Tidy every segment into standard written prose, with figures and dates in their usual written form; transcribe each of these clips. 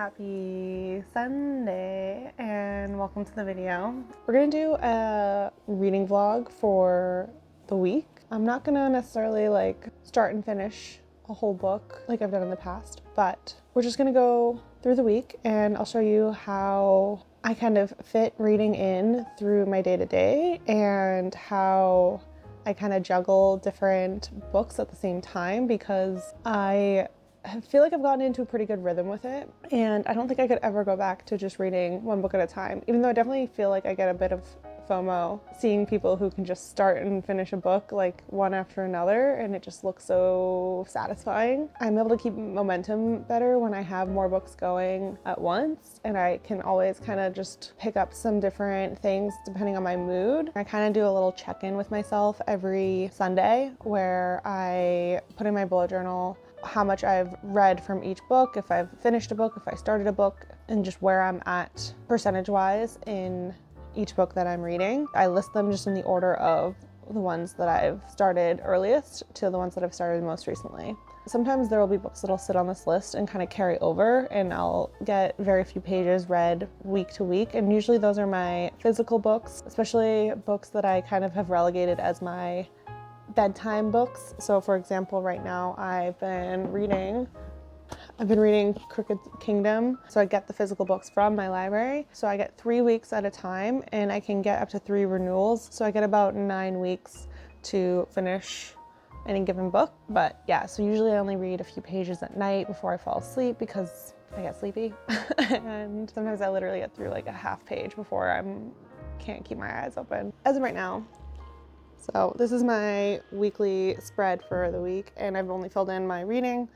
Happy Sunday and welcome to the video. We're gonna do a reading vlog for the week. I'm not gonna necessarily start and finish a whole book like I've done in the past, but we're just gonna go through the week and I'll show you how I kind of fit reading in through my day-to-day and how I kind of juggle different books at the same time, because I feel like I've gotten into a pretty good rhythm with it, and I don't think I could ever go back to just reading one book at a time, even though I definitely feel like I get a bit of FOMO seeing people who can just start and finish a book like one after another, and it just looks so satisfying. I'm able to keep momentum better when I have more books going at once, and I can always kind of just pick up some different things depending on my mood. I kind of do a little check-in with myself every Sunday where I put in my bullet journal how much I've read from each book, if I've finished a book, if I started a book, and just where I'm at percentage-wise in each book that I'm reading. I list them just in the order of the ones that I've started earliest to the ones that I've started most recently. Sometimes there will be books that'll sit on this list and kind of carry over, and I'll get very few pages read week to week, and usually those are my physical books, especially books that I kind of have relegated as my bedtime books. So for example, right now I've been reading Crooked Kingdom. So I get the physical books from my library. So I get 3 weeks at a time, and I can get up to 3 renewals. So I get about 9 weeks to finish any given book. But yeah, so usually I only read a few pages at night before I fall asleep because I get sleepy. And sometimes I literally get through like a half page before can't keep my eyes open. As of right now, so this is my weekly spread for the week, and I've only filled in my reading.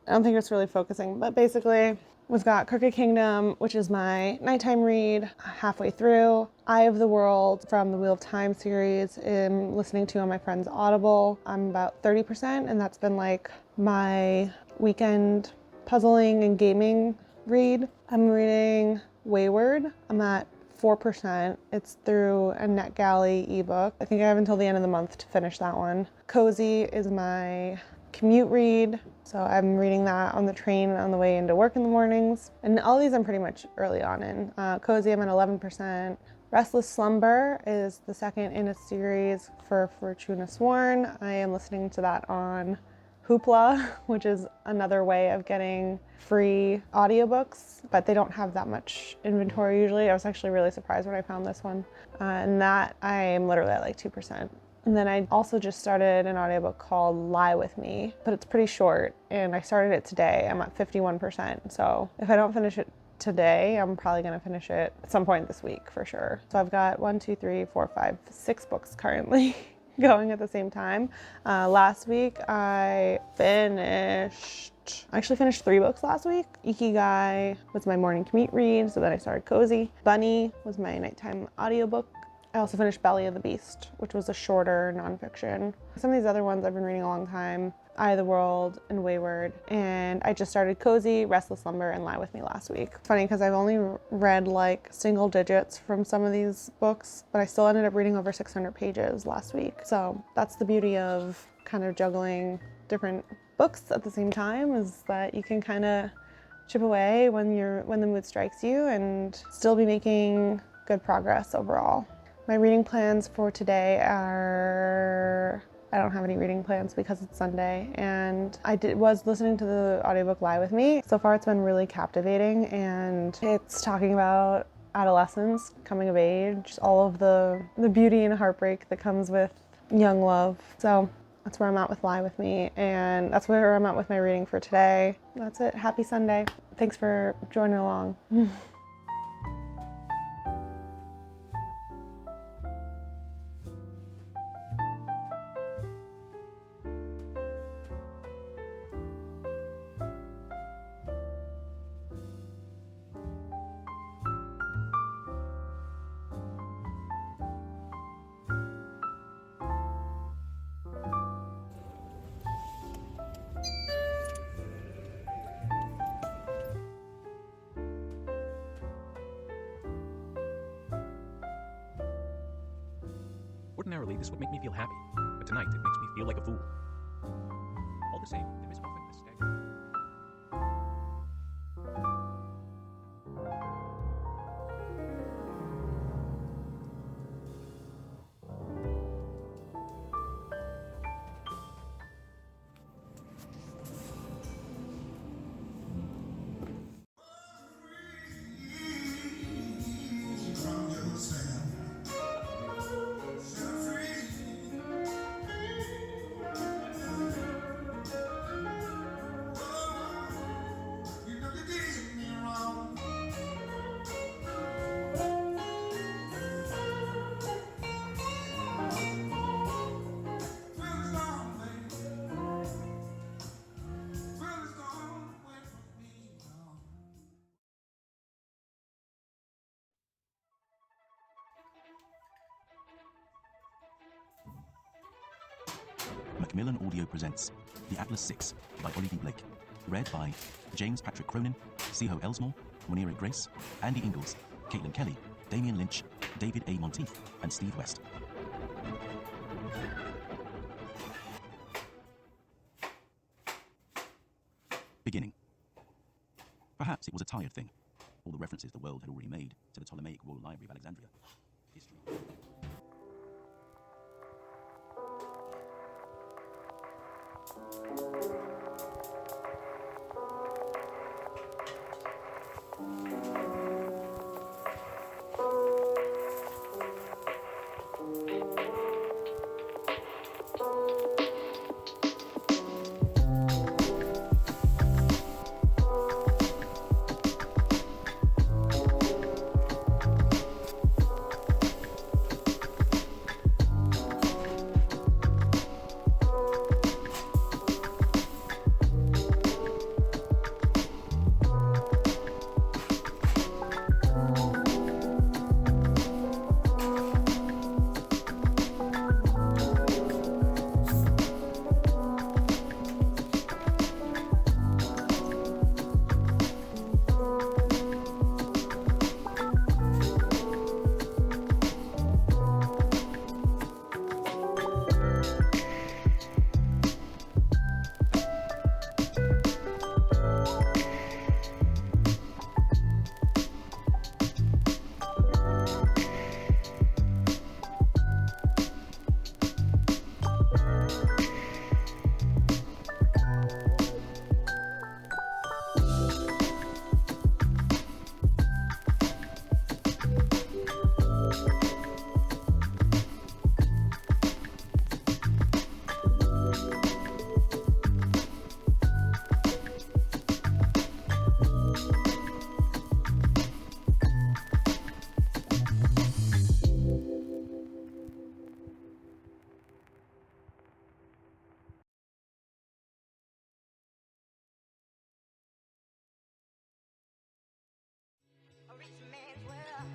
I don't think it's really focusing, but basically we've got Crooked Kingdom, which is my nighttime read, halfway through. Eye of the World from the Wheel of Time series I'm listening to on my friend's Audible. I'm about 30%, and that's been like my weekend puzzling and gaming read. I'm reading Wayward. I'm at 4%. It's through a NetGalley ebook. I think I have until the end of the month to finish that one. Cozy is my commute read. So I'm reading that on the train on the way into work in the mornings. And all these I'm pretty much early on in. Cozy, I'm at 11%. Restless Slumber is the second in a series for Fortuna Sworn. I am listening to that on Hoopla, which is another way of getting free audiobooks, but they don't have that much inventory usually. I was actually really surprised when I found this one. And that I am literally at like 2%. And then I also just started an audiobook called Lie With Me, but it's pretty short, and I started it today. I'm at 51%. So if I don't finish it today, I'm probably gonna finish it at some point this week for sure. So I've got 6 books currently going at the same time. Last week I actually finished 3 books last week. Ikigai was my morning commute read, so then I started Cozy. Bunny was my nighttime audiobook. I also finished Belly of the Beast, which was a shorter nonfiction. Some of these other ones I've been reading a long time, Eye of the World and Wayward, and I just started Cozy, Restless Slumber, and Lie With Me last week. It's funny because I've only read like single digits from some of these books, but I still ended up reading over 600 pages last week. So that's the beauty of kind of juggling different books at the same time, is that you can kind of chip away when the mood strikes you and still be making good progress overall. My reading plans for today are, I don't have any reading plans because it's Sunday, and I was listening to the audiobook Lie With Me. So far it's been really captivating, and it's talking about adolescence, coming of age, all of the beauty and heartbreak that comes with young love. So that's where I'm at with Lie With Me, and that's where I'm at with my reading for today. That's it. Happy Sunday. Thanks for joining along. Ordinarily, this would make me feel happy, but tonight it makes me feel like a fool. All the same, there is often a staggering... Macmillan Audio presents The Atlas 6 by Ollie D. Blake. Read by James Patrick Cronin, Siho Elsmore, Munira Grace, Andy Ingalls, Caitlin Kelly, Damian Lynch, David A. Monteith, and Steve West. Beginning. Perhaps it was a tired thing. All the references the world had already made to the Ptolemaic Royal Library of Alexandria. History. A rich man's world.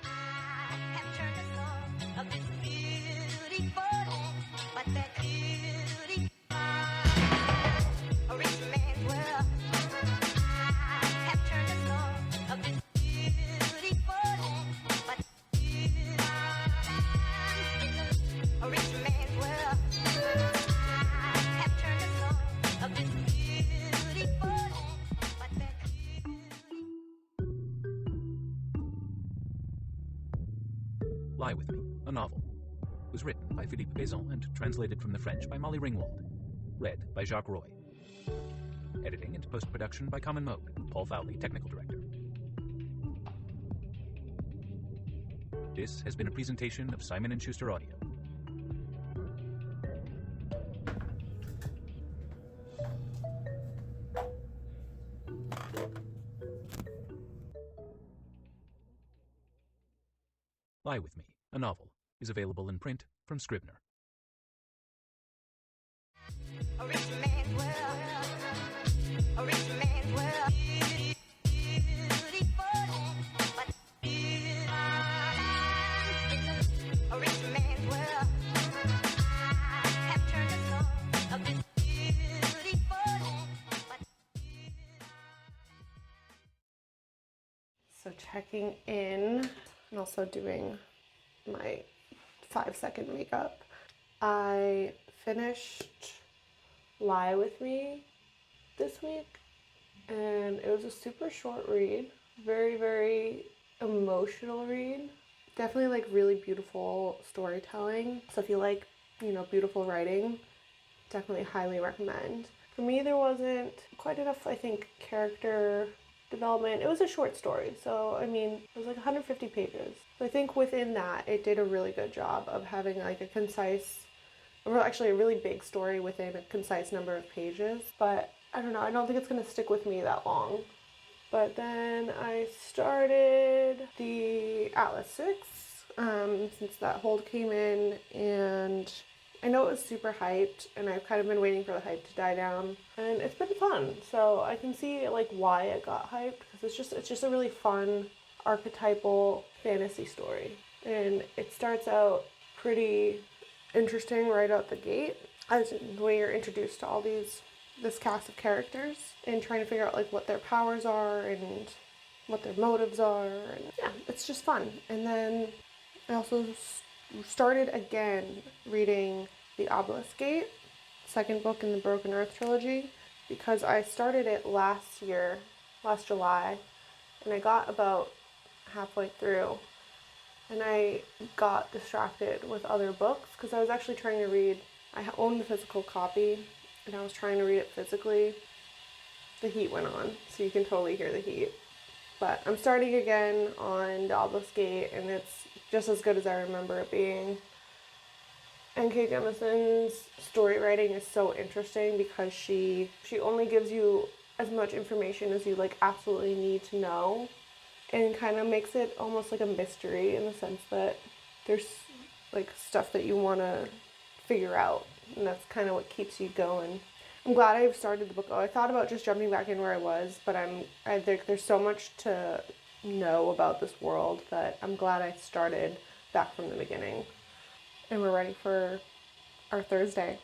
I have turned the soul of this beautiful land, but that beauty. A rich man's world. I have turned the soul of this beautiful land, but a rich man's world. I have turned the soul of this beautiful land, but that beauty. Lie With Me, a novel. It was written by Philippe Baison and translated from the French by Molly Ringwald. Read by Jacques Roy. Editing and post-production by Common Mode. Paul Fowley, technical director. This has been a presentation of Simon & Schuster Audio. Lie With Me, a novel, is available in print from Scribner. A rich man's world. A rich man's world. Beautiful land, but a rich man's world. I have turned the soul of this beautiful land, but So checking in and also doing my 5-second makeup. I finished Lie With Me this week and it was a super short read. Very, very emotional read. Definitely like really beautiful storytelling. So if you like, beautiful writing, definitely highly recommend. For me, there wasn't quite enough, I think, character development. It was a short story, so it was like 150 pages. So I think within that, it did a really good job of having like a concise, actually a really big story within a concise number of pages. But I don't know, I don't think it's gonna stick with me that long. But then I started the Atlas 6, since that hold came in, and I know it was super hyped, and I've kind of been waiting for the hype to die down, and it's been fun. So I can see like why it got hyped, because it's just a really fun archetypal fantasy story, and it starts out pretty interesting right out the gate. as in the way you're introduced to all this cast of characters and trying to figure out like what their powers are and what their motives are, and yeah, it's just fun. And then I also started again reading The Obelisk Gate, second book in the Broken Earth trilogy, because I started it last July, and I got about halfway through and I got distracted with other books because I was actually trying to read. I owned the physical copy and I was trying to read it physically. The heat went on, so you can totally hear the heat. But I'm starting again on The Obelisk Gate, and it's just as good as I remember it being. N.K. Jemisin's story writing is so interesting because she only gives you as much information as you like absolutely need to know, and kind of makes it almost like a mystery in the sense that there's like stuff that you want to figure out, and that's kind of what keeps you going. I'm glad I've started the book. Oh, I thought about just jumping back in where I was, but I think there's so much to know about this world that I'm glad I started back from the beginning. And we're ready for our Thursday.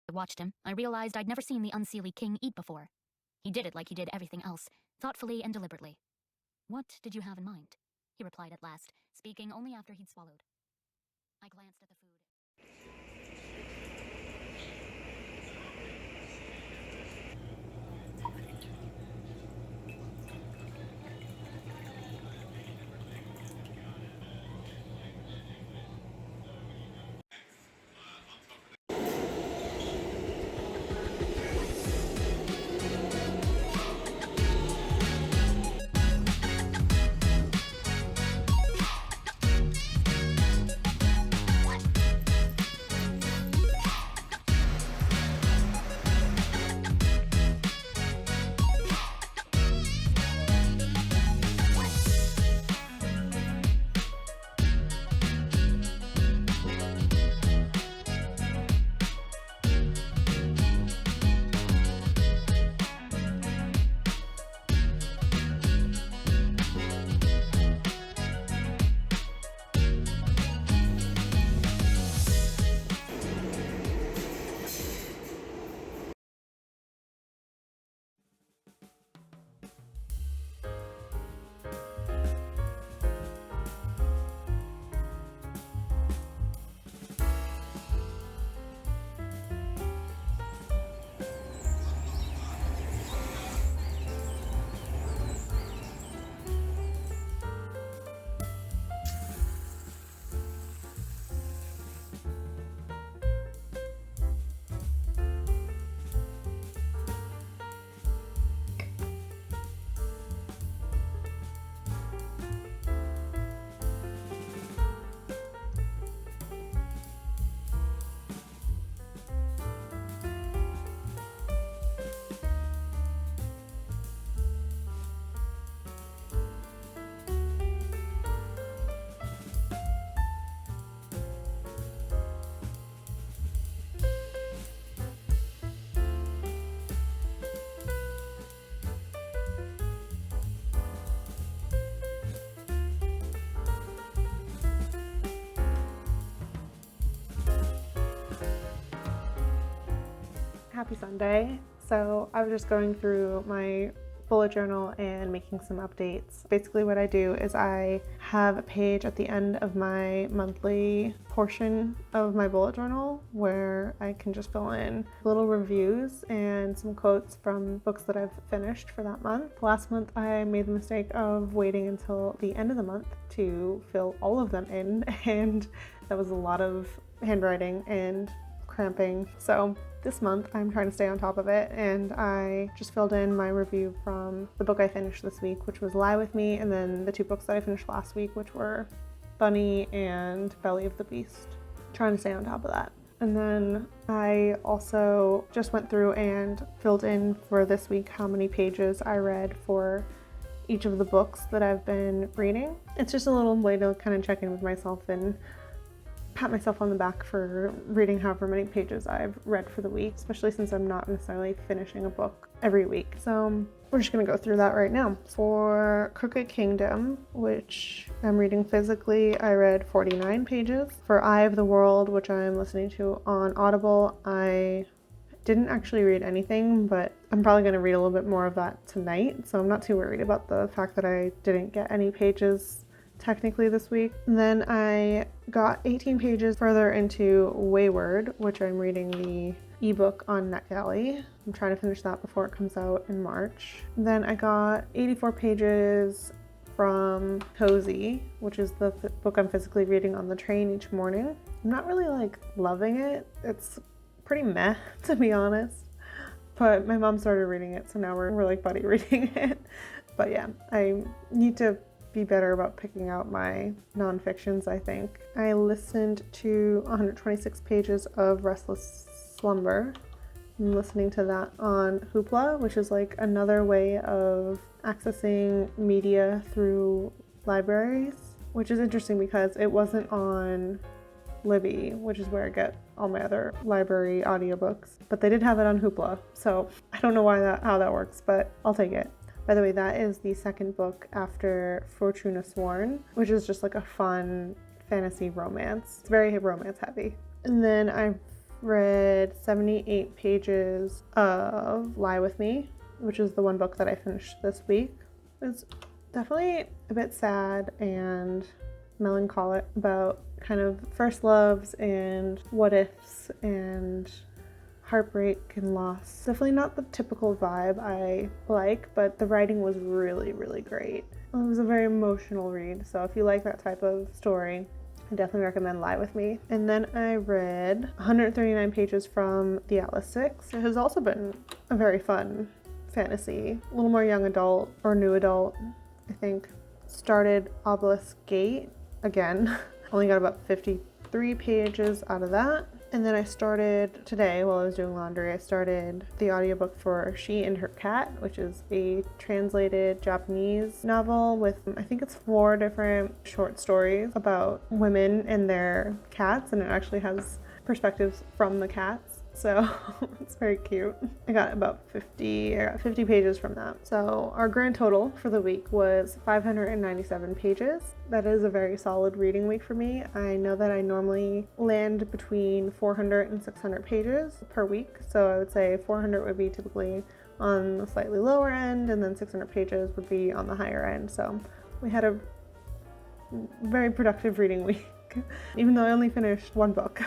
I watched him. I realized I'd never seen the Unseelie King eat before. He did it like he did everything else, thoughtfully and deliberately. What did you have in mind? He replied at last, speaking only after he'd swallowed. I glanced at the food. Happy Sunday. So I was just going through my bullet journal and making some updates. Basically what I do is I have a page at the end of my monthly portion of my bullet journal where I can just fill in little reviews and some quotes from books that I've finished for that month. Last month I made the mistake of waiting until the end of the month to fill all of them in, and that was a lot of handwriting and cramping. So this month I'm trying to stay on top of it, and I just filled in my review from the book I finished this week, which was Lie With Me, and then the 2 books that I finished last week, which were Bunny and Belly of the Beast. Trying to stay on top of that. And then I also just went through and filled in for this week how many pages I read for each of the books that I've been reading. It's just a little way to kind of check in with myself and pat myself on the back for reading however many pages I've read for the week, especially since I'm not necessarily finishing a book every week. So we're just gonna go through that right now. For Crooked Kingdom, which I'm reading physically, I read 49 pages. For Eye of the World, which I'm listening to on Audible, I didn't actually read anything, but I'm probably going to read a little bit more of that tonight, so I'm not too worried about the fact that I didn't get any pages technically this week. And then I got 18 pages further into Wayward, which I'm reading the ebook on NetGalley. I'm trying to finish that before it comes out in March. Then I got 84 pages from Cozy, which is the book I'm physically reading on the train each morning. I'm not really like loving it. It's pretty meh, to be honest, but my mom started reading it, so now we're like buddy reading it. But yeah, I need to be better about picking out my non-fictions, I think. I listened to 126 pages of Restless Slumber. I'm listening to that on Hoopla, which is like another way of accessing media through libraries, which is interesting because it wasn't on Libby, which is where I get all my other library audiobooks, but they did have it on Hoopla, so I don't know how that works, but I'll take it. By the way, that is the second book after Fortuna Sworn, which is just like a fun fantasy romance. It's very romance heavy. And then I read 78 pages of Lie With Me, which is the one book that I finished this week. It's definitely a bit sad and melancholic about kind of first loves and what ifs and heartbreak and loss. Definitely not the typical vibe I like, but the writing was really, really great. It was a very emotional read, so if you like that type of story, I definitely recommend Lie With Me. And then I read 139 pages from The Atlas Six. It has also been a very fun fantasy, a little more young adult or new adult, I think. Started Obelisk Gate again. Only got about 53 pages out of that. And then I started today while I was doing laundry, I started the audiobook for She and Her Cat, which is a translated Japanese novel with, I think it's 4 different short stories about women and their cats, and it actually has perspectives from the cats. So it's very cute. I got 50 pages from that. So our grand total for the week was 597 pages. That is a very solid reading week for me. I know that I normally land between 400 and 600 pages per week. So I would say 400 would be typically on the slightly lower end, and then 600 pages would be on the higher end. So we had a very productive reading week, even though I only finished 1 book.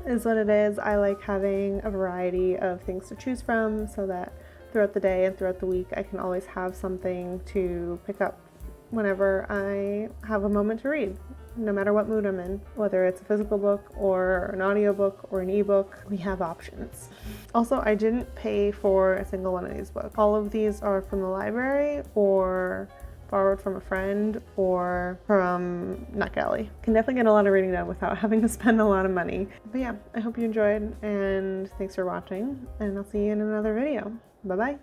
Is what it is. I like having a variety of things to choose from so that throughout the day and throughout the week I can always have something to pick up whenever I have a moment to read, no matter what mood I'm in. Whether it's a physical book or an audiobook or an ebook, we have options. Also, I didn't pay for a single one of these books. All of these are from the library or borrowed from a friend or from NetGalley. Can definitely get a lot of reading done without having to spend a lot of money. But yeah, I hope you enjoyed, and thanks for watching, and I'll see you in another video. Bye bye.